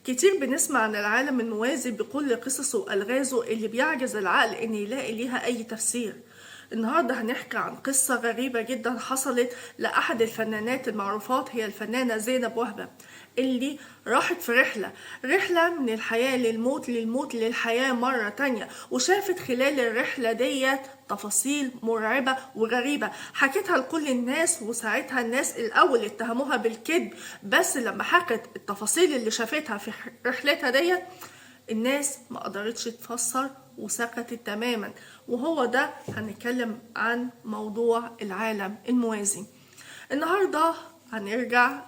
كتير بنسمع عن العالم الموازي بكل قصصه وألغازه اللي بيعجز العقل إن يلاقي ليها أي تفسير. النهاردة هنحكي عن قصة غريبة جدا حصلت لأحد الفنانات المعروفات، هي الفنانة زينب وهبة، اللي راحت في رحلة من الحياة للموت، للموت للحياة مرة تانية، وشافت خلال الرحلة ديت تفاصيل مرعبة وغريبة حكتها لكل الناس. وساعتها الناس الأول اتهموها بالكذب، بس لما حكت التفاصيل اللي شافتها في رحلتها ديت الناس ما قدرتش تفسر وسكتت تماما. وهو ده هنتكلم عن موضوع العالم الموازي. النهاردة هنرجع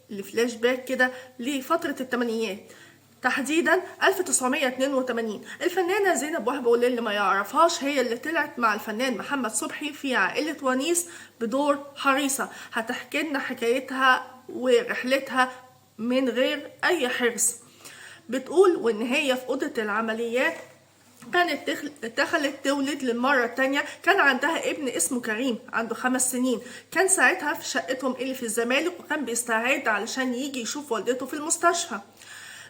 لفلاش باك كده لفترة الثمانينات، تحديدا 1982. الفنانة زينب وهبة، واللي ما يعرفهاش، هي اللي طلعت مع الفنان محمد صبحي في عائلة ونيس بدور حريصة. هتحكي لنا حكايتها ورحلتها من غير أي حرص. بتقول وإن هي في أوضة العمليات كانت دخلت تولد للمرة التانية. كان عندها ابن اسمه كريم عنده 5 سنين. كان ساعتها في شقتهم اللي في الزمالك، وكان بيستعد علشان يجي يشوف والدته في المستشفى.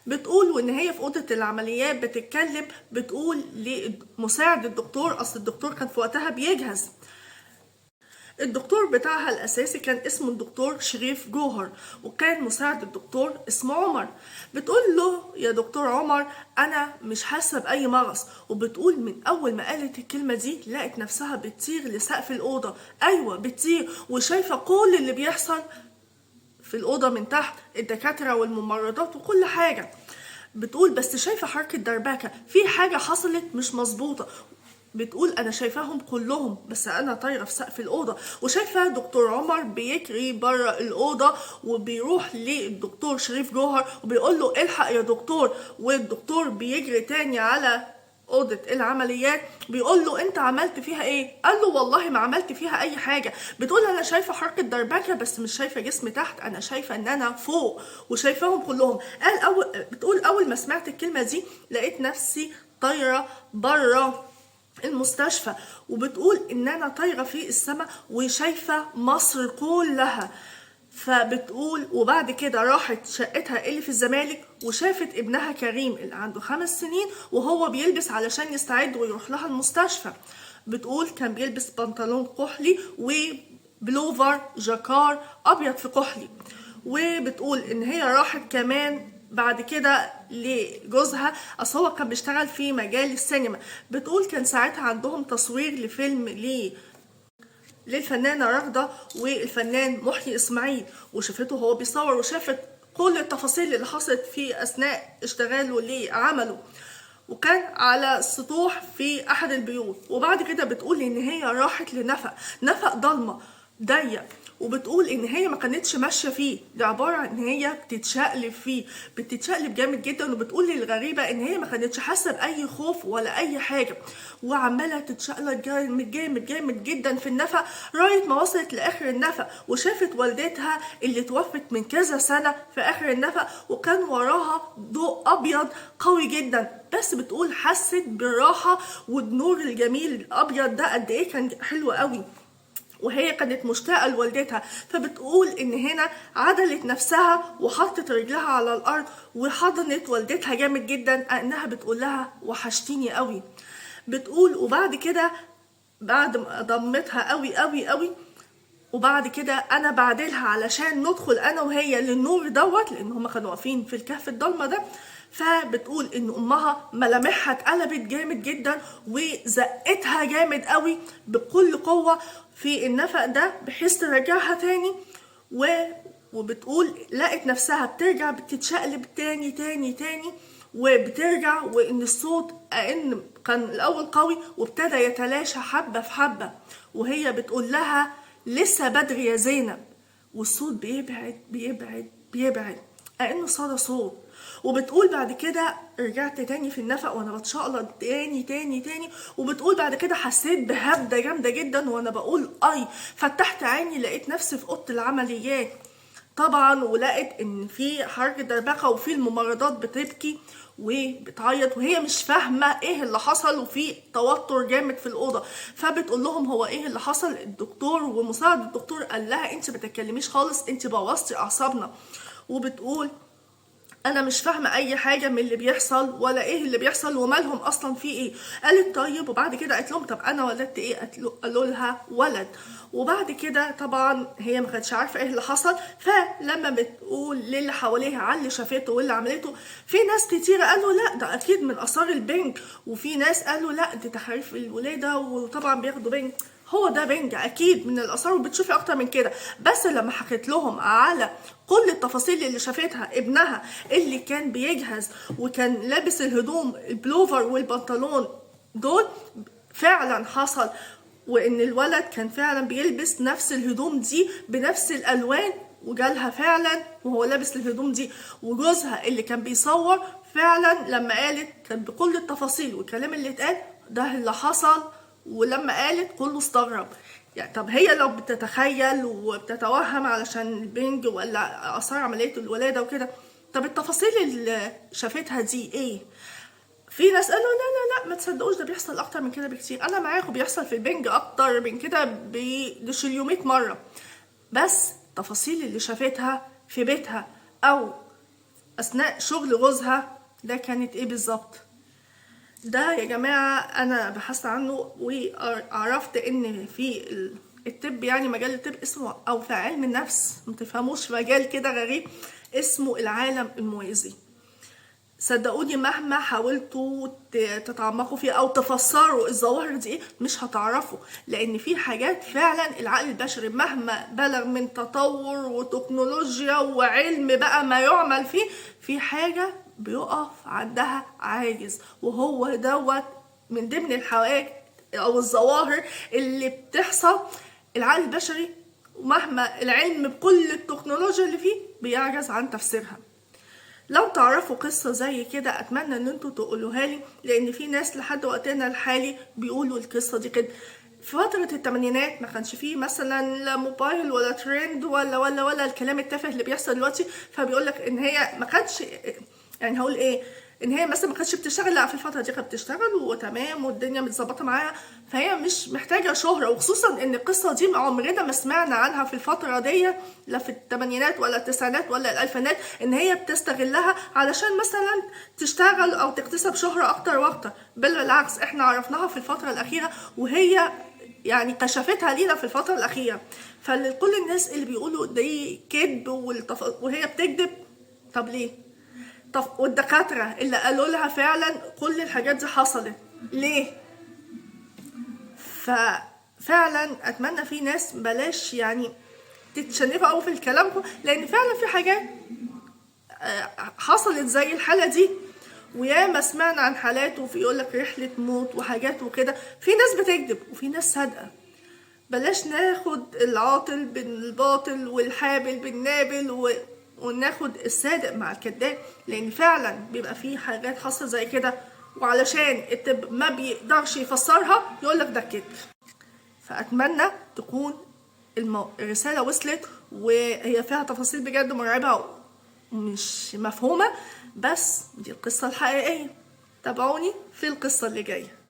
بتقول وان هي في اوضه العمليات بتتكلم، بتقول لمساعد الدكتور، اصل الدكتور كان في وقتها بيجهز. الدكتور بتاعها الاساسي كان اسمه الدكتور شريف جوهر، وكان مساعد الدكتور اسمه عمر. بتقول له يا دكتور عمر انا مش حاسه باي مغص. وبتقول من اول ما قالت الكلمه دي لقت نفسها بتطير لسقف الاوضه. ايوه بتطير، وشايفه كل اللي بيحصل في الأوضة من تحت، الدكاترة والممرضات وكل حاجة. بتقول بس شايفة حركة دربكة، في حاجة حصلت مش مظبوطة. بتقول أنا شايفاهم كلهم بس أنا طايرة في سقف الأوضة، وشايفة دكتور عمر بيجري بره الأوضة وبيروح للدكتور شريف جوهر وبيقول له الحق يا دكتور. والدكتور بيجري تاني على أوضة العمليات بيقول له انت عملت فيها ايه؟ قال له والله ما عملت فيها اي حاجة. بتقول انا شايفة حركة دربكة بس مش شايفة جسم تحت، انا شايفة ان انا فوق وشايفاهم كلهم. بتقول اول ما سمعت الكلمة دي لقيت نفسي طايرة بره المستشفى، وبتقول ان انا طايرة في السماء وشايفة مصر كلها. فبتقول وبعد كده راحت شقتها اللي في الزمالك وشافت ابنها كريم اللي عنده 5 سنين وهو بيلبس علشان يستعد ويروح لها المستشفى. بتقول كان بيلبس بنطلون كحلي وبلوفر جاكار ابيض في كحلي. وبتقول ان هي راحت كمان بعد كده لجوزها، اصل هو كان بيشتغل في مجال السينما. بتقول كان ساعتها عندهم تصوير لفيلم للفنانة رغدة والفنان محيي إسماعيل، وشافته هو بيصور وشافت كل التفاصيل اللي حصلت في أثناء اشتغاله لعمله، وكان على السطوح في أحد البيوت. وبعد كده بتقول إن هي راحت نفق ضلمة ضيق، وبتقول ان هي ما كانتش ماشيه فيه، ده عباره عن ان هي بتتشقلب فيه، بتتشقلب جامد جدا. وبتقول لي الغريبه ان هي ما كانتش حاسه باي خوف ولا اي حاجه، وعماله تتشقلب جامد جامد جامد جدا في النفق لغايه ما وصلت لاخر النفق وشافت والدتها اللي توفت من كذا سنه في اخر النفق، وكان وراها ضوء ابيض قوي جدا. بس بتقول حست بالراحه والنور الجميل الابيض ده قد ايه كان حلو قوي، وهي كانت مشتاقة لوالدتها. فبتقول ان هنا عدلت نفسها وحطت رجلها على الارض وحضنت والدتها جامد جدا، انها بتقول لها وحشتيني قوي. بتقول وبعد كده بعد ما ضمتها قوي قوي قوي، وبعد كده انا بعدلها علشان ندخل انا وهي للنور دوت، لان هما كانوا واقفين في الكهف الضلمه ده. فبتقول ان امها ملامحها اتقلبت جامد جدا وزقتها جامد قوي بكل قوه في النفق ده بحيث ترجعها تاني. وبتقول لقت نفسها بترجع بتتشقلب تاني تاني تاني وبترجع، وان الصوت ان كان الاول قوي وابتدى يتلاشى حبه في حبه، وهي بتقول لها لسه بدري يا زينب، والصوت بيبعد بيبعد بيبعد كأنه صدى صوت. وبتقول بعد كده رجعت تاني في النفق وانا بتشقلط تاني تاني تاني. وبتقول بعد كده حسيت بهبدة جامدة جدا وانا بقول اي، فتحت عيني لقيت نفسي في اوضه العمليات طبعا، ولقيت ان في حركه دربكه وفي الممرضات بتبكي وبتعيط وهي مش فاهمه ايه اللي حصل، وفي توتر جامد في الاوضه. فبتقول لهم هو ايه اللي حصل؟ الدكتور ومساعد الدكتور قال لها انت ما تتكلميش خالص، انت بوظتي اعصابنا. وبتقول انا مش فاهمه اي حاجه من اللي بيحصل ولا ايه اللي بيحصل ومالهم اصلا في ايه. قالت طيب، وبعد كده قالت لهم طب انا ولدت ايه؟ قالوا لها ولد. وبعد كده طبعا هي ما كانتش عارفه ايه اللي حصل، فلما بتقول للي حواليها على اللي شافته واللي عملته، في ناس كتير قالوا لا ده اكيد من اثار البنج، وفي ناس قالوا لا دي تحريف الولاده وطبعا بياخدوا بنج. هو ده بنج اكيد من الاثار، وبتشوفي اكتر من كده. بس لما حكيت لهم على كل التفاصيل اللي شافتها ابنها اللي كان بيجهز وكان لابس الهدوم البلوفر والبنطلون دول فعلا حصل، وان الولد كان فعلا بيلبس نفس الهدوم دي بنفس الالوان وجالها فعلا وهو لابس الهدوم دي، وجوزها اللي كان بيصور فعلا لما قالت كان بكل التفاصيل والكلام اللي اتقال ده اللي حصل. ولما قالت كله استغرب. يعني طب هي لو بتتخيل وبتتوهم علشان البنج ولا اثار عمليه الولاده وكده، طب التفاصيل اللي شافتها دي ايه؟ في ناس قالوا لا لا لا ما تصدقوش، ده بيحصل اكتر من كده بكتير. انا معاكم بيحصل في البنج اكتر من كده بشليو 100 مره، بس التفاصيل اللي شافتها في بيتها او اثناء شغل جوزها ده كانت ايه بالظبط؟ ده يا جماعة أنا بحثت عنه وعرفت إن في الطب، يعني مجال الطب اسمه، أو في علم النفس متفهموش، مجال كده غريب اسمه العالم الموازي. صدقوني مهما حاولتوا تتعمقوا فيه او تفسروا الظواهر دي ايه مش هتعرفوا، لان في حاجات فعلا العقل البشري مهما بلغ من تطور وتكنولوجيا وعلم بقى ما يعمل فيه، في حاجة بيقف عندها عاجز. وهو دوت من ضمن الحوادث او الظواهر اللي بتحصل. العقل البشري ومهما العلم بكل التكنولوجيا اللي فيه بيعجز عن تفسيرها. لو تعرفوا قصة زي كده اتمنى ان انتوا تقولوها لي، لان في ناس لحد وقتنا الحالي بيقولوا القصة دي كده. في فترة التمانينات ما كانش فيه مثلا لا موبايل ولا ترند ولا الكلام التافه اللي بيحصل دلوقتي، فبيقولك ان هي ما كانتش، يعني هقول ايه، ان هي مثلا ما كانتش بتشتغل، لا في الفتره دي كانت بتشتغل وتمام والدنيا متظبطه معاها، فهي مش محتاجه شهره. وخصوصا ان القصه دي عمرنا ما سمعنا عنها في الفتره دي، لا في الثمانينات ولا التسعينات ولا الالفينات، ان هي بتستغلها علشان مثلا تشتغل او تكتسب شهره اكتر واكتر. بالعكس احنا عرفناها في الفتره الاخيره، وهي يعني كشفتها لينا في الفتره الاخيره. فلكل الناس اللي بيقولوا دي كذب وهي بتكذب، طب ليه؟ طب والدكاترة اللي قالوا لها فعلا كل الحاجات دي حصلت ليه؟ ففعلا اتمنى في ناس بلاش يعني تتشنفوا قوي في الكلام، لان فعلا في حاجات حصلت زي الحالة دي، وياما سمعنا عن حالات وفي يقولك رحلة موت وحاجات وكده. في ناس بتكذب وفي ناس صادقة. بلاش ناخد العاطل بالباطل والحابل بالنابل وناخد الصادق مع الكذاب، لان فعلا بيبقى فيه حاجات حصلت زي كده، وعلشان الطب ما بيقدرش يفسرها يقولك ده كده. فاتمنى تكون الرسالة وصلت، وهي فيها تفاصيل بجد مرعبة ومش مفهومة، بس دي القصة الحقيقية. تابعوني في القصة اللي جاية.